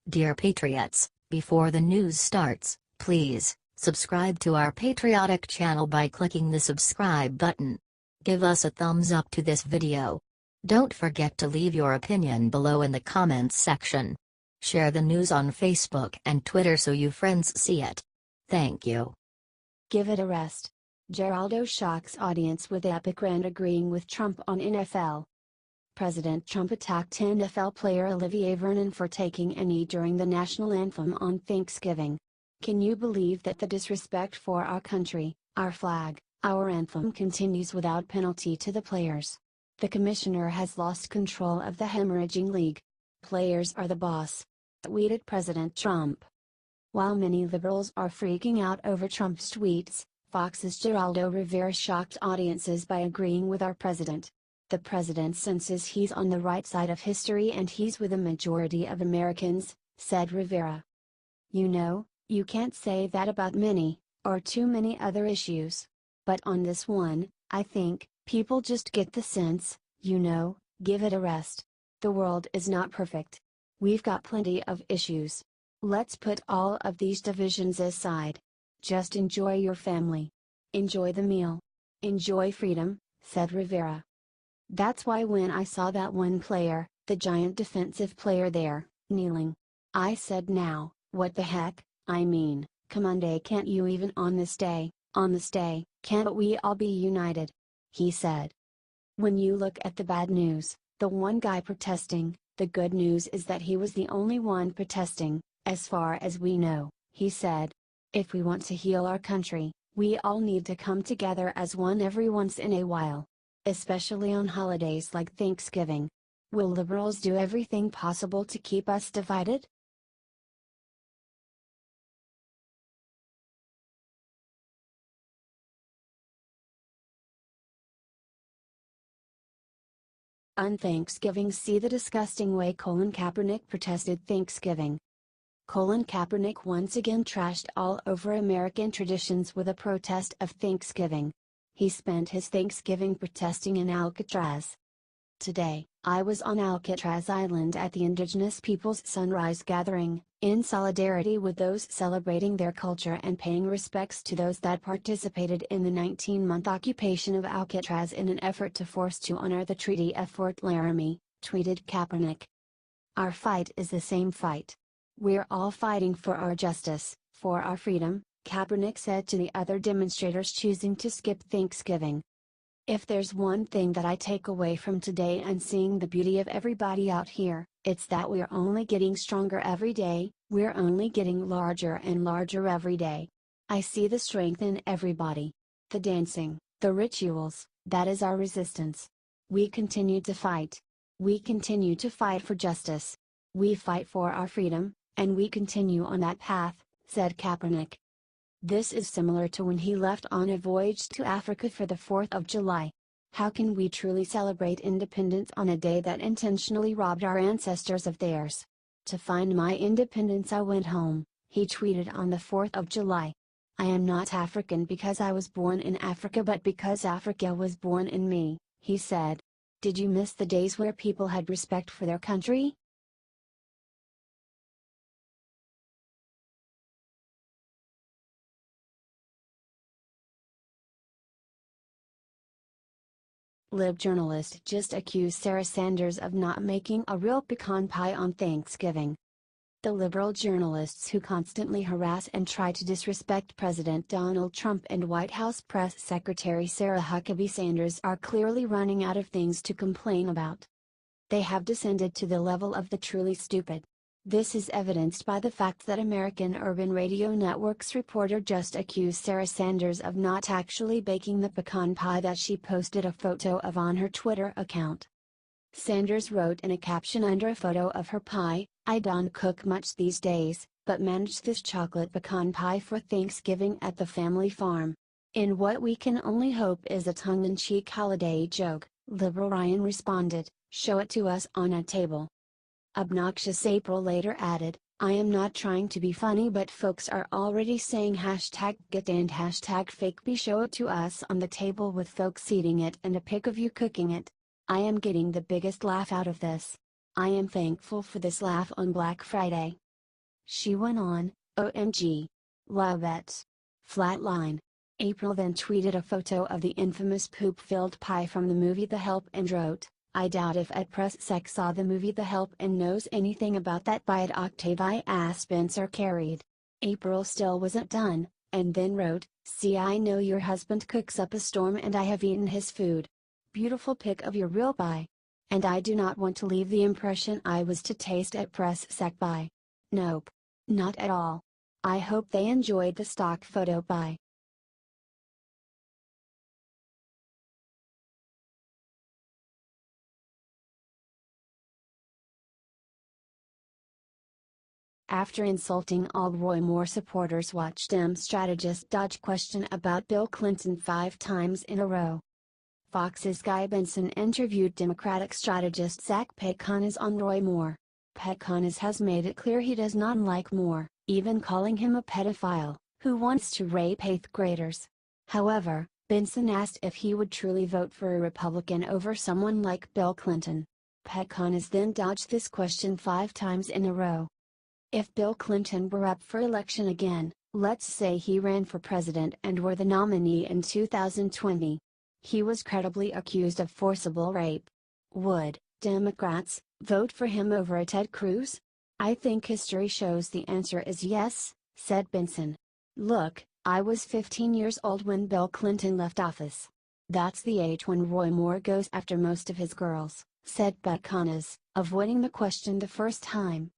Dear Patriots, before the news starts, please subscribe to our patriotic channel by clicking the subscribe button. Give us a thumbs up to this video. Don't forget to leave your opinion below in the comments section. Share the news on Facebook and Twitter so you friends see it. Thank you. Give it a rest. Geraldo shocks audience with epic rant agreeing with Trump on NFL. President Trump attacked NFL player Olivier Vernon for taking a knee during the National Anthem on Thanksgiving. Can you believe that the disrespect for our country, our flag, our anthem continues without penalty to the players? The commissioner has lost control of the hemorrhaging league. Players are the boss, tweeted President Trump. While many liberals are freaking out over Trump's tweets, Fox's Geraldo Rivera shocked audiences by agreeing with our president. The president senses he's on the right side of history and he's with a majority of Americans, said Rivera. You know, you can't say that about many, or too many other issues. But on this one, I think, people just get the sense, give it a rest. The world is not perfect. We've got plenty of issues. Let's put all of these divisions aside. Just enjoy your family. Enjoy the meal. Enjoy freedom, said Rivera. That's why when I saw that one player, the giant defensive player there, kneeling, I said now, what the heck, I mean, come on day, can't you even on this day, can't we all be united? He said. When you look at the bad news, the one guy protesting, the good news is that he was the only one protesting, as far as we know, he said. If we want to heal our country, we all need to come together as one every once in a while. Especially on holidays like Thanksgiving. Will liberals do everything possible to keep us divided? On Thanksgiving, see the disgusting way Kaepernick protested Thanksgiving. Kaepernick once again trashed all over American traditions with a protest of Thanksgiving. He spent his Thanksgiving protesting in Alcatraz. Today, I was on Alcatraz Island at the Indigenous Peoples Sunrise Gathering, in solidarity with those celebrating their culture and paying respects to those that participated in the 19-month occupation of Alcatraz in an effort to force to honor the Treaty of Fort Laramie, tweeted Kaepernick. Our fight is the same fight. We're all fighting for our justice, for our freedom, Kaepernick said to the other demonstrators choosing to skip Thanksgiving. If there's one thing that I take away from today and seeing the beauty of everybody out here, it's that we're only getting stronger every day, we're only getting larger and larger every day. I see the strength in everybody. The dancing, the rituals, that is our resistance. We continue to fight. We continue to fight for justice. We fight for our freedom, and we continue on that path, said Kaepernick. This is similar to when he left on a voyage to Africa for the 4th of July. How can we truly celebrate independence on a day that intentionally robbed our ancestors of theirs? To find my independence I went home, he tweeted on the 4th of July. I am not African because I was born in Africa but because Africa was born in me, he said. Did you miss the days where people had respect for their country? Lib journalist just accused Sarah Sanders of not making a real pecan pie on Thanksgiving. The liberal journalists who constantly harass and try to disrespect President Donald Trump and White House Press Secretary Sarah Huckabee Sanders are clearly running out of things to complain about. They have descended to the level of the truly stupid. This is evidenced by the fact that American Urban Radio Network's reporter just accused Sarah Sanders of not actually baking the pecan pie that she posted a photo of on her Twitter account. Sanders wrote in a caption under a photo of her pie, I don't cook much these days, but managed this chocolate pecan pie for Thanksgiving at the family farm. In what we can only hope is a tongue-in-cheek holiday joke, liberal Ryan responded, show it to us on a table. Obnoxious April later added, I am not trying to be funny but folks are already saying #get and #fakebe show it to us on the table with folks eating it and a pic of you cooking it. I am getting the biggest laugh out of this. I am thankful for this laugh on Black Friday. She went on, OMG. Love it. Flatline. April then tweeted a photo of the infamous poop-filled pie from the movie The Help and wrote, I doubt if at press sec saw the movie The Help and knows anything about that bite Octavia Spencer carried. April still wasn't done, and then wrote, see, I know your husband cooks up a storm and I have eaten his food. Beautiful pic of your real pie. And I do not want to leave the impression I was to taste at press sec pie. Nope. Not at all. I hope they enjoyed the stock photo pie. After insulting all, Roy Moore supporters watched strategist dodge question about Bill Clinton 5 times in a row. Fox's Guy Benson interviewed Democratic strategist Zach Pecan on Roy Moore. Pecan has made it clear he does not like Moore, even calling him a pedophile, who wants to rape 8th graders. However, Benson asked if he would truly vote for a Republican over someone like Bill Clinton. Pecan then dodged this question 5 times in a row. If Bill Clinton were up for election again, let's say he ran for president and were the nominee in 2020. He was credibly accused of forcible rape. Would Democrats vote for him over a Ted Cruz? I think history shows the answer is yes, said Benson. Look, I was 15 years old when Bill Clinton left office. That's the age when Roy Moore goes after most of his girls, said Pecan, avoiding the question the first time.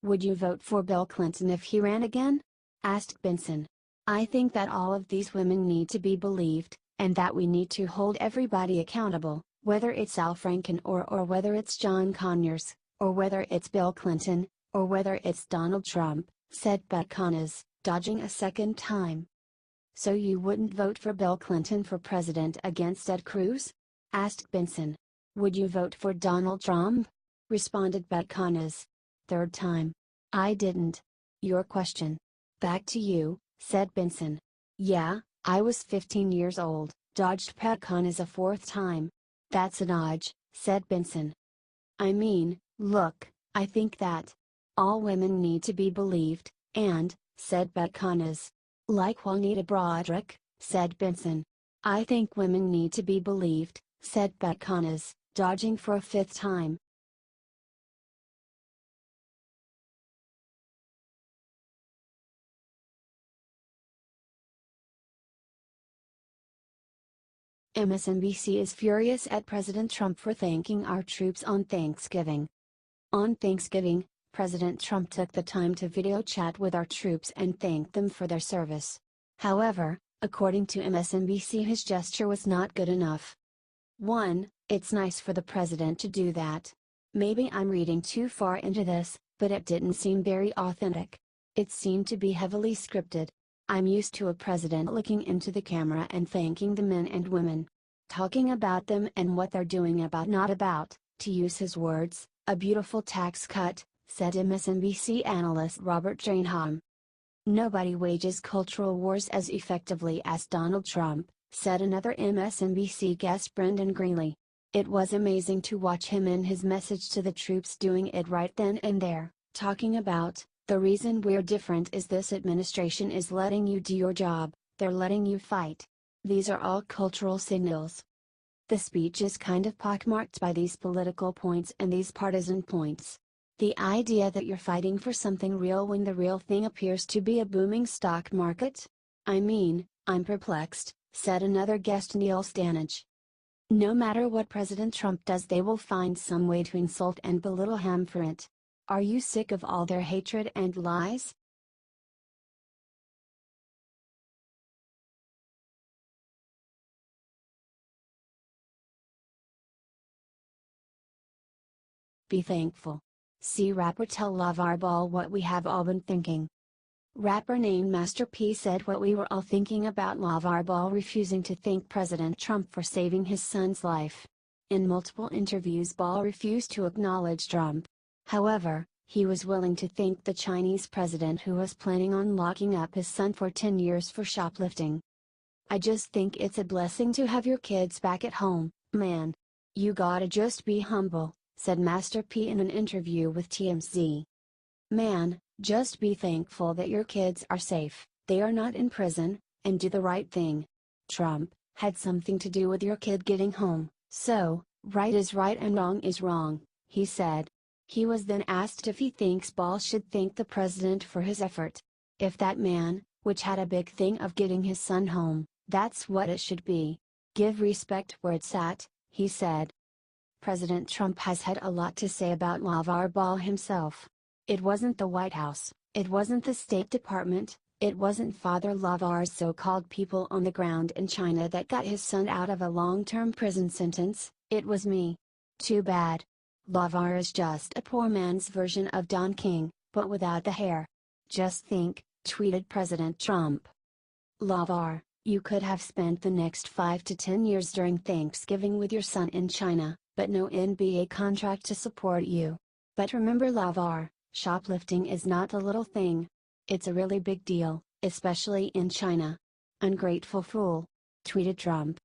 Would you vote for Bill Clinton if he ran again? Asked Benson. I think that all of these women need to be believed, and that we need to hold everybody accountable, whether it's Al Franken or whether it's John Conyers, or whether it's Bill Clinton, or whether it's Donald Trump, said Pecan, dodging a second time. So you wouldn't vote for Bill Clinton for president against Ted Cruz? Asked Benson. Would you vote for Donald Trump? Responded Pecan. Third time. I didn't. Your question. Back to you, said Benson. Yeah, I was 15 years old, dodged Pecan a fourth time. That's a dodge, said Benson. I mean, look, I think that all women need to be believed, and, said Pecan. Like Juanita Broaddrick, said Benson. I think women need to be believed, said Pecan, dodging for a 5th time. MSNBC is furious at President Trump for thanking our troops on Thanksgiving. On Thanksgiving, President Trump took the time to video chat with our troops and thanked them for their service. However, according to MSNBC, his gesture was not good enough. 1. It's nice for the president to do that. Maybe I'm reading too far into this, but it didn't seem very authentic. It seemed to be heavily scripted. I'm used to a president looking into the camera and thanking the men and women. Talking about them and what they're doing about, not about, to use his words, a beautiful tax cut, said MSNBC analyst Robert Drainham. Nobody wages cultural wars as effectively as Donald Trump, said another MSNBC guest Brendan Greeley. It was amazing to watch him in his message to the troops doing it right then and there, talking about, the reason we're different is this administration is letting you do your job, they're letting you fight. These are all cultural signals. The speech is kind of pockmarked by these political points and these partisan points. The idea that you're fighting for something real when the real thing appears to be a booming stock market? I mean, I'm perplexed, said another guest Neil Stanage. No matter what President Trump does, they will find some way to insult and belittle him for it. Are you sick of all their hatred and lies? Be thankful. See rapper tell Lavar Ball what we have all been thinking. Rapper named Master P said what we were all thinking about Lavar Ball refusing to thank President Trump for saving his son's life. In multiple interviews, Ball refused to acknowledge Trump. However, he was willing to thank the Chinese president who was planning on locking up his son for 10 years for shoplifting. I just think it's a blessing to have your kids back at home, man. You gotta just be humble, said Master P in an interview with TMZ. Man, Just be thankful that your kids are safe, they are not in prison, and do the right thing. Trump had something to do with your kid getting home, so, right is right and wrong is wrong, he said. He was then asked if he thinks Ball should thank the president for his effort. If that man, which had a big thing of getting his son home, that's what it should be. Give respect where it's at, he said. President Trump has had a lot to say about Lavar Ball himself. It wasn't the White House, it wasn't the State Department, it wasn't Father Lavar's so-called people on the ground in China that got his son out of a long-term prison sentence, it was me. Too bad. Lavar is just a poor man's version of Don King, but without the hair. Just think, tweeted President Trump. Lavar, you could have spent the next 5 to 10 years during Thanksgiving with your son in China, but no NBA contract to support you. But remember Lavar, shoplifting is not a little thing. It's a really big deal, especially in China. Ungrateful fool. Tweeted Trump.